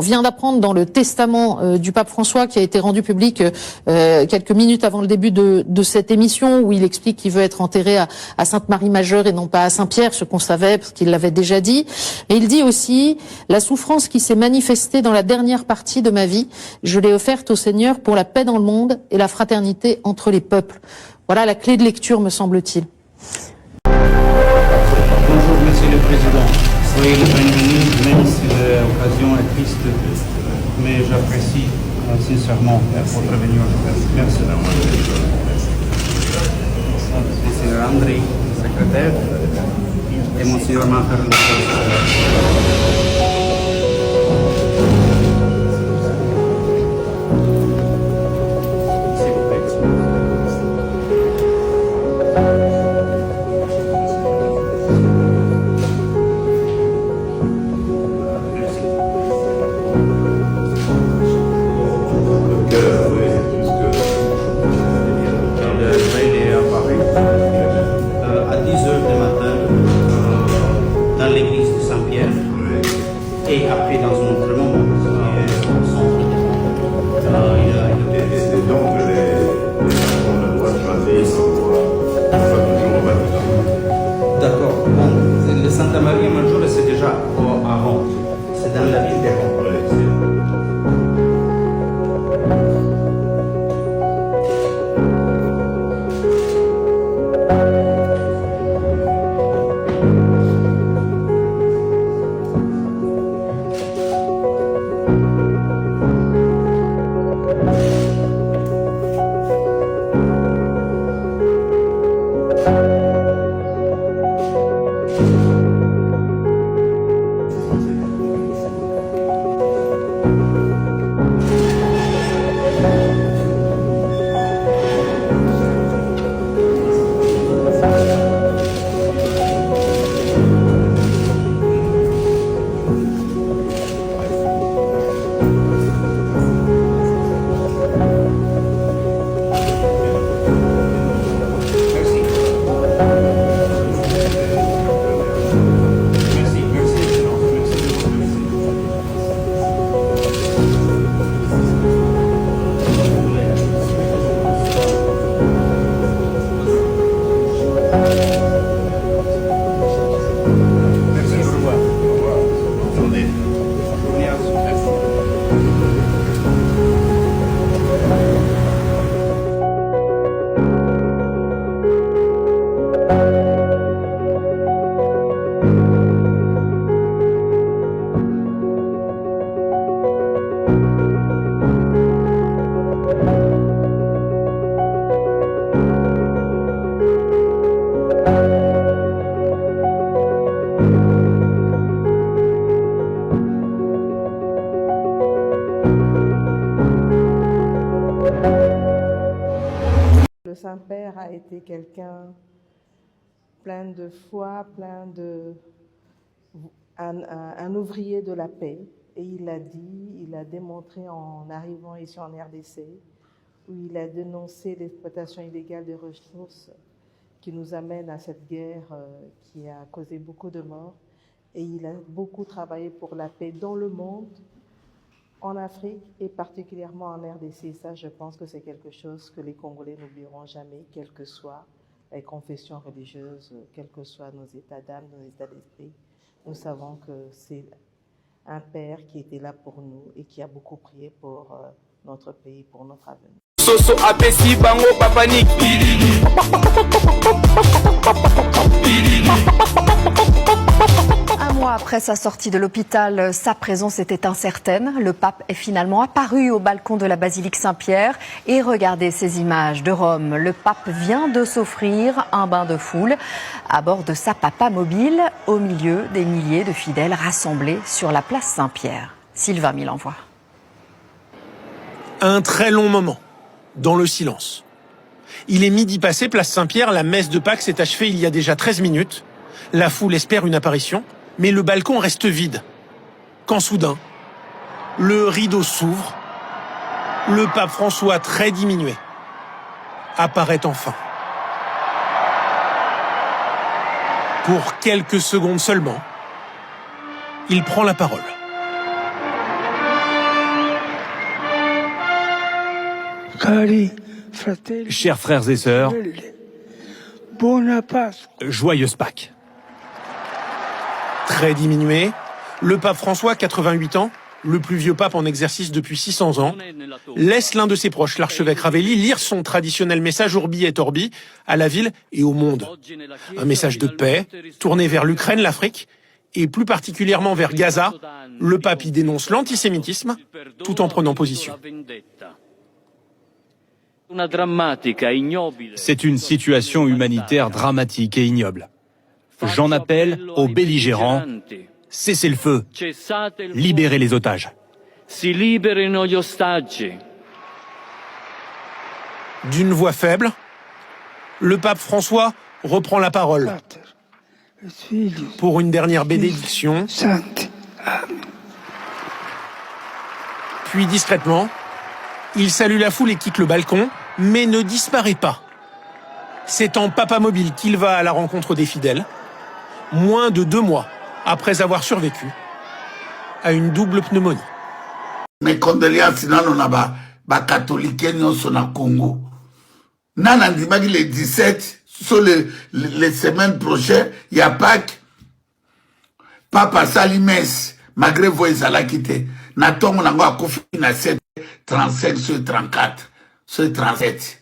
vient d'apprendre dans le testament du pape François qui a été rendu public quelques minutes avant le début de cette émission, où il explique qu'il veut être enterré à Sainte-Marie-Majeure et non pas à Saint-Pierre, ce qu'on savait parce qu'il l'avait déjà dit. Et il dit aussi: la souffrance qui s'est manifestée dans la dernière partie de ma vie, je l'ai offerte au Seigneur pour la paix dans le monde et la fraternité entre les peuples. Voilà la clé de lecture, me semble-t-il. Bonjour Monsieur le Président, soyez le bienvenu, même si l'occasion est triste, mais j'apprécie sincèrement votre venue aujourd'hui. Merci. Monsieur André, secrétaire, et Monsieur Maher. Le Saint-Père a été quelqu'un plein de foi, un ouvrier de la paix. Et il l'a dit, il a démontré en arrivant ici en RDC, où il a dénoncé l'exploitation illégale des ressources qui nous amène à cette guerre qui a causé beaucoup de morts. Et il a beaucoup travaillé pour la paix dans le monde, en Afrique et particulièrement en RDC. Ça, je pense que c'est quelque chose que les Congolais n'oublieront jamais, quelles que soient les confessions religieuses, quels que soient nos états d'âme, nos états d'esprit. Nous savons que c'est un Père qui était là pour nous et qui a beaucoup prié pour notre pays, pour notre avenir. Soso apesi bango papanik. Un mois après sa sortie de l'hôpital, sa présence était incertaine. Le pape est finalement apparu au balcon de la basilique Saint-Pierre. Et regardez ces images de Rome. Le pape vient de s'offrir un bain de foule à bord de sa papa mobile, au milieu des milliers de fidèles rassemblés sur la place Saint-Pierre. Sylvain Milenvoix. Un très long moment, dans le silence. Il est midi passé, place Saint-Pierre, la messe de Pâques s'est achevée il y a déjà 13 minutes. La foule espère une apparition, mais le balcon reste vide. Quand soudain, le rideau s'ouvre, le pape François, très diminué, apparaît enfin. Pour quelques secondes seulement, il prend la parole. Chers frères et sœurs, joyeuse Pâques. Très diminué, le pape François, 88 ans, le plus vieux pape en exercice depuis 600 ans, laisse l'un de ses proches, l'archevêque Ravelli, lire son traditionnel message Urbi et Orbi à la ville et au monde. Un message de paix, tourné vers l'Ukraine, l'Afrique, et plus particulièrement vers Gaza. Le pape y dénonce l'antisémitisme, tout en prenant position. C'est une situation humanitaire dramatique et ignoble. J'en appelle aux belligérants. Cessez le feu. Libérez les otages. D'une voix faible, le pape François reprend la parole pour une dernière bénédiction. Puis discrètement, il salue la foule et quitte le balcon, mais ne disparaît pas. C'est en papamobile qu'il va à la rencontre des fidèles, moins de 2 mois après avoir survécu à une double pneumonie. Mes condoléances na catholique nyonso na Congo. Nana ndimaki le 17 sur les semaines prochaines, il y a Pâques. Papa Salimès, malgré vous ezalaki te. Na tongo nango akofi na 7 35 sur 34 sur 37.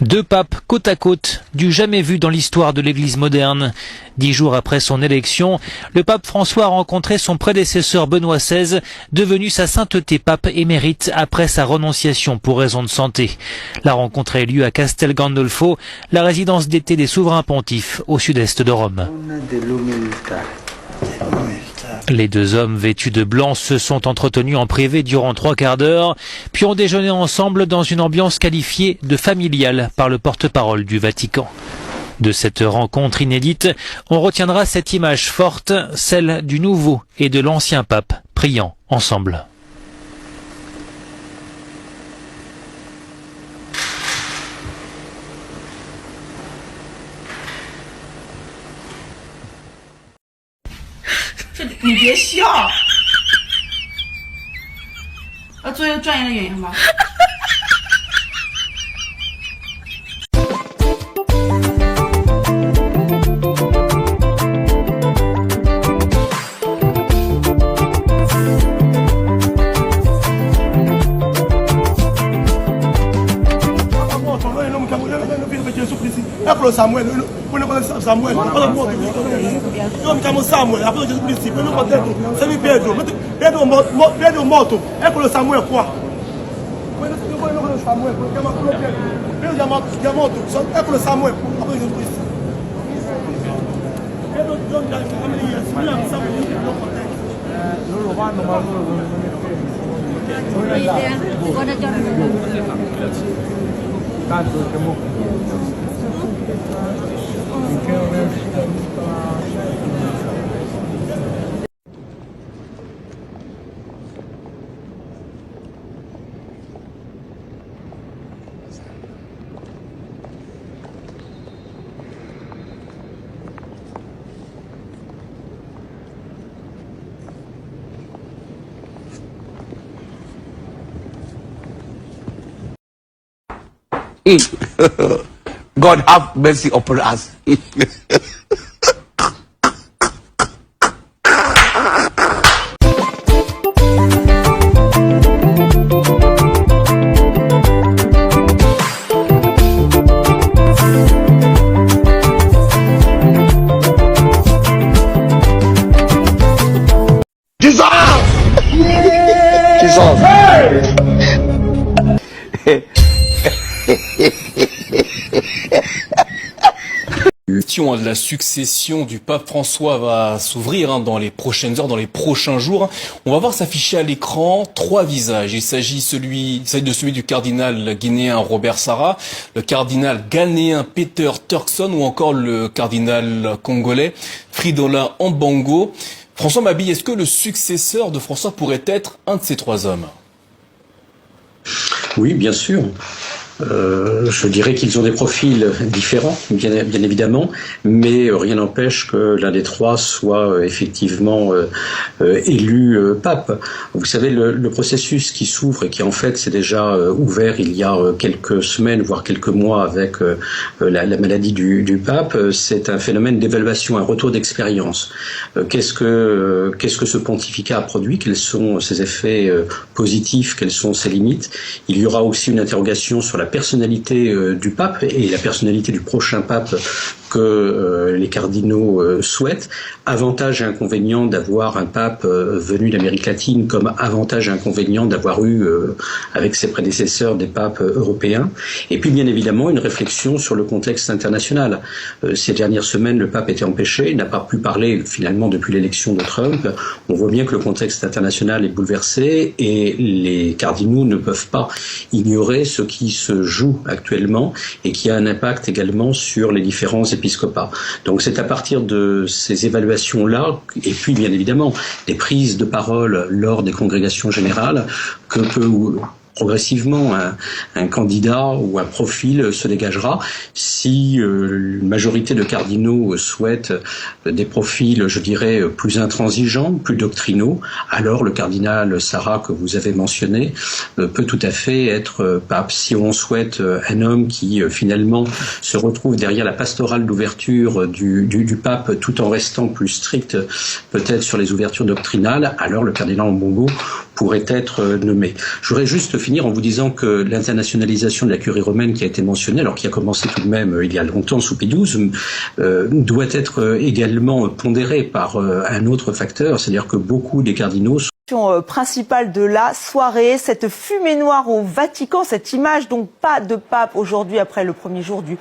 Deux papes côte à côte, du jamais vu dans l'histoire de l'Église moderne. 10 jours après son élection, le pape François a rencontré son prédécesseur Benoît XVI, devenu sa sainteté pape émérite après sa renonciation pour raison de santé. La rencontre a eu lieu à Castel Gandolfo, la résidence d'été des souverains pontifes au sud-est de Rome. Les deux hommes vêtus de blanc se sont entretenus en privé durant 3 quarts d'heure, puis ont déjeuné ensemble dans une ambiance qualifiée de familiale par le porte-parole du Vatican. De cette rencontre inédite, on retiendra cette image forte, celle du nouveau et de l'ancien pape priant ensemble.你别笑，要做一个专业的演员吗？Samuel, après Jésus Christ, c'est lui Pedro, Pedro morto, ecco lo Samuel qua. Samuel, ecco lo Samuel, après Jésus Christ. God have mercy upon us. sauce. De la succession du pape François va s'ouvrir dans les prochaines heures, dans les prochains jours. On va voir s'afficher à l'écran 3 visages. Il s'agit de celui du cardinal guinéen Robert Sarah, le cardinal ghanéen Peter Turkson ou encore le cardinal congolais Fridola Ambongo. François Mabille, est-ce que le successeur de François pourrait être un de ces 3 hommes? Oui, bien sûr. Je dirais qu'ils ont des profils différents, bien évidemment, mais rien n'empêche que l'un des 3 soit effectivement élu pape. Vous savez, le processus qui s'ouvre et qui en fait s'est déjà ouvert il y a quelques semaines, voire quelques mois avec la maladie du pape, c'est un phénomène d'évaluation, un retour d'expérience. Qu'est-ce que ce pontificat a produit? Quels sont ses effets positifs? Quelles sont ses limites? Il y aura aussi une interrogation sur la personnalité du pape et la personnalité du prochain pape que les cardinaux souhaitent. Avantage et inconvénient d'avoir un pape venu d'Amérique latine, comme avantage et inconvénient d'avoir eu avec ses prédécesseurs des papes européens. Et puis bien évidemment une réflexion sur le contexte international. Ces dernières semaines, le pape était empêché, il n'a pas pu parler finalement depuis l'élection de Trump. On voit bien que le contexte international est bouleversé et les cardinaux ne peuvent pas ignorer ce qui se joue actuellement et qui a un impact également sur les différents épiscopats. Donc c'est à partir de ces évaluations-là, et puis bien évidemment des prises de parole lors des congrégations générales, que peut progressivement un candidat ou un profil se dégagera. Si une majorité de cardinaux souhaitent des profils, je dirais, plus intransigeants, plus doctrinaux, alors le cardinal Sarah que vous avez mentionné peut tout à fait être pape. Si on souhaite un homme qui finalement se retrouve derrière la pastorale d'ouverture du pape tout en restant plus strict peut-être sur les ouvertures doctrinales, alors le cardinal Ambongo pourrait être nommé. Je voudrais juste finir en vous disant que l'internationalisation de la curie romaine qui a été mentionnée, alors qui a commencé tout de même il y a longtemps sous Pie XII, doit être également pondérée par un autre facteur, c'est-à-dire que beaucoup des cardinaux principale de la soirée, cette fumée noire au Vatican, cette image, donc pas de pape aujourd'hui après le premier jour du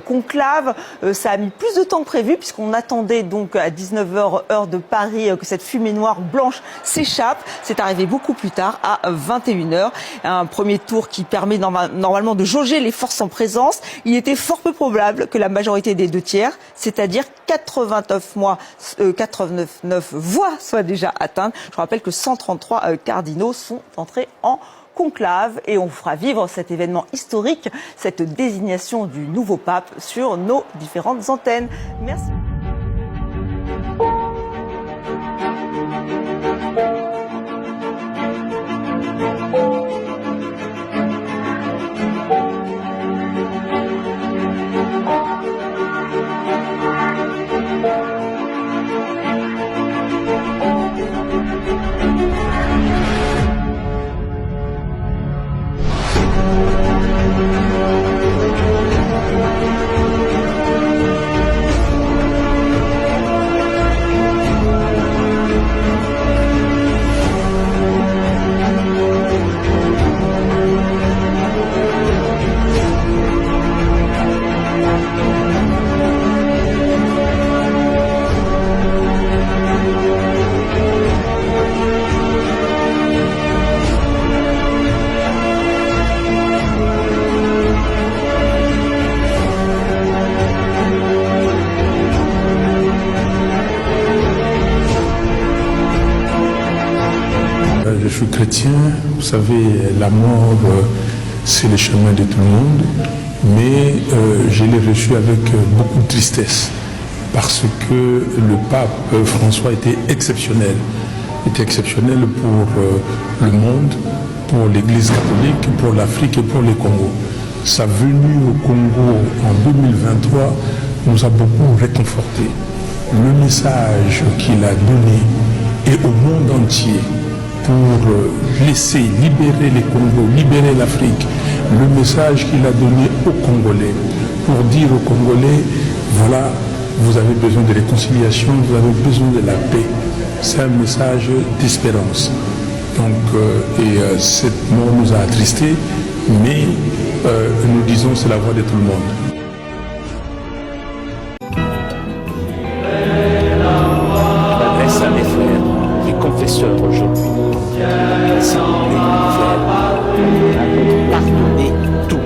conclave. Ça a mis plus de temps que prévu puisqu'on attendait donc à 19h heure de Paris que cette fumée noire blanche s'échappe. C'est arrivé beaucoup plus tard à 21h. Un premier tour qui permet normalement de jauger les forces en présence. Il était fort peu probable que la majorité des 2/3, c'est-à-dire 89 voix soient déjà atteintes. Je rappelle que 133 cardinaux sont entrés en conclave et on fera vivre cet événement historique, cette désignation du nouveau pape sur nos différentes antennes. Merci. Je suis chrétien, vous savez, la mort, c'est le chemin de tout le monde, mais je l'ai reçu avec beaucoup de tristesse, parce que le pape François était exceptionnel pour le monde, pour l'Église catholique, pour l'Afrique et pour le Congo. Sa venue au Congo en 2023 nous a beaucoup réconfortés. Le message qu'il a donné et au monde entier pour laisser libérer les Congos, libérer l'Afrique, le message qu'il a donné aux Congolais, pour dire aux Congolais, voilà, vous avez besoin de réconciliation, vous avez besoin de la paix. C'est un message d'espérance. Donc, cette mort nous a attristés, mais nous disons c'est la voix de tout le monde. Je m'adresse à mes frères, les confesseurs aujourd'hui. S'il vous plaît, frères, pardonnez tout.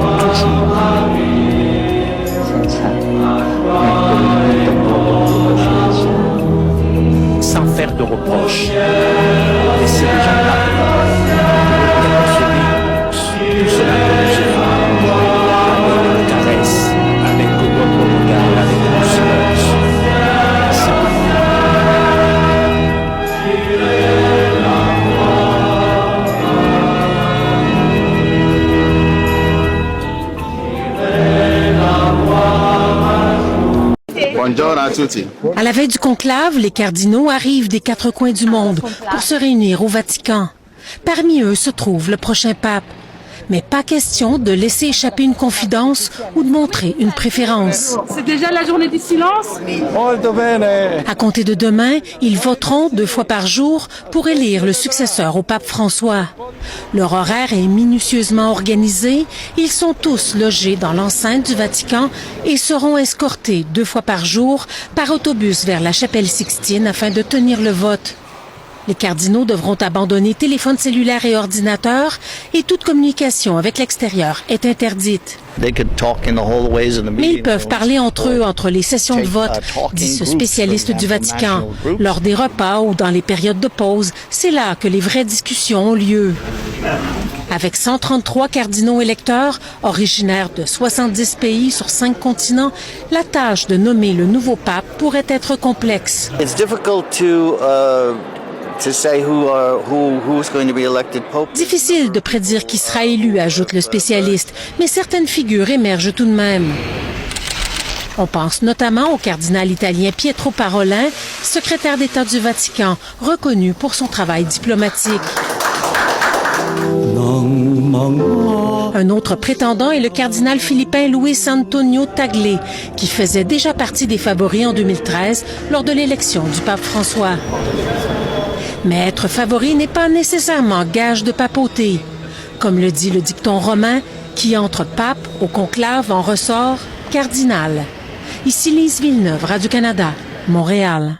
Pardonnez toujours. Sans faire de reproches. Laissez les gens parler. Tout cela que nous faisons avec une caresse, avec votre regard, avec le silence. À la veille du conclave, les cardinaux arrivent des 4 coins du monde pour se réunir au Vatican. Parmi eux se trouve le prochain pape. Mais pas question de laisser échapper une confidence ou de montrer une préférence. C'est déjà la journée du silence. À compter de demain, ils voteront 2 fois par jour pour élire le successeur au pape François. Leur horaire est minutieusement organisé. Ils sont tous logés dans l'enceinte du Vatican et seront escortés 2 fois par jour par autobus vers la chapelle Sixtine afin de tenir le vote. Les cardinaux devront abandonner téléphones cellulaires et ordinateurs et toute communication avec l'extérieur est interdite. Mais ils peuvent parler entre eux entre les sessions de vote, dit ce spécialiste du Vatican. Lors des repas ou dans les périodes de pause, c'est là que les vraies discussions ont lieu. Avec 133 cardinaux électeurs, originaires de 70 pays sur 5 continents, la tâche de nommer le nouveau pape pourrait être complexe. Difficile de prédire qui sera élu, ajoute le spécialiste, mais certaines figures émergent tout de même. On pense notamment au cardinal italien Pietro Parolin, secrétaire d'État du Vatican, reconnu pour son travail diplomatique. Un autre prétendant est le cardinal philippin Luis Antonio Tagle, qui faisait déjà partie des favoris en 2013 lors de l'élection du pape François. Mais être favori n'est pas nécessairement gage de papauté. Comme le dit le dicton romain, qui entre pape au conclave en ressort cardinal. Ici Lise Villeneuve, Radio-Canada, Montréal.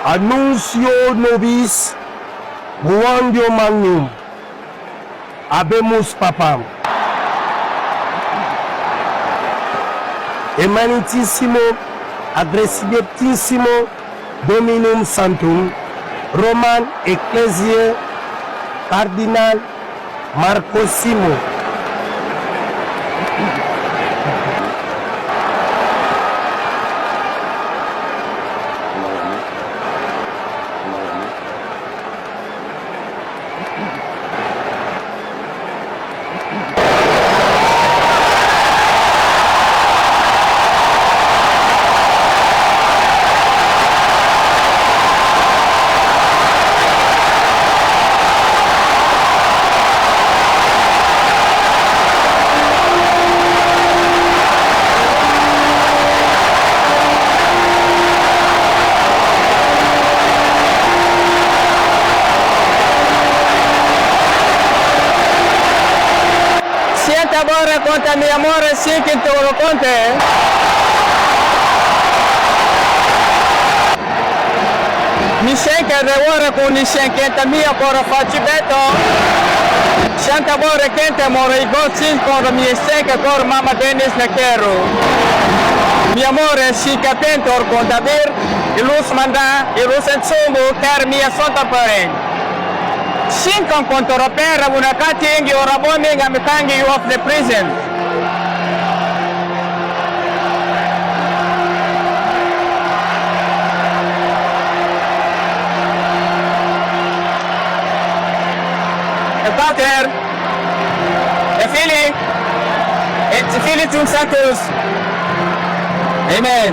Annuncio nobis muandio magnum habemus papam emanitissimo aggressibitissimo dominum santum Roman ecclesiae cardinal Marcosimo. Conta mi amore sì che te lo conte. Mi sente ora con i sentimenti mia por facci beto. Santa bore kente more i gozzi por mi senke por mama Denis na quero. Mi amore si capento or conta bir, ilus manda, ilus ensombo car mia santa parent. Shinkan kontoropera una katingi or abombing am tangi you of the prison. The Pater, the Fili, it's Fili Santos. Amen.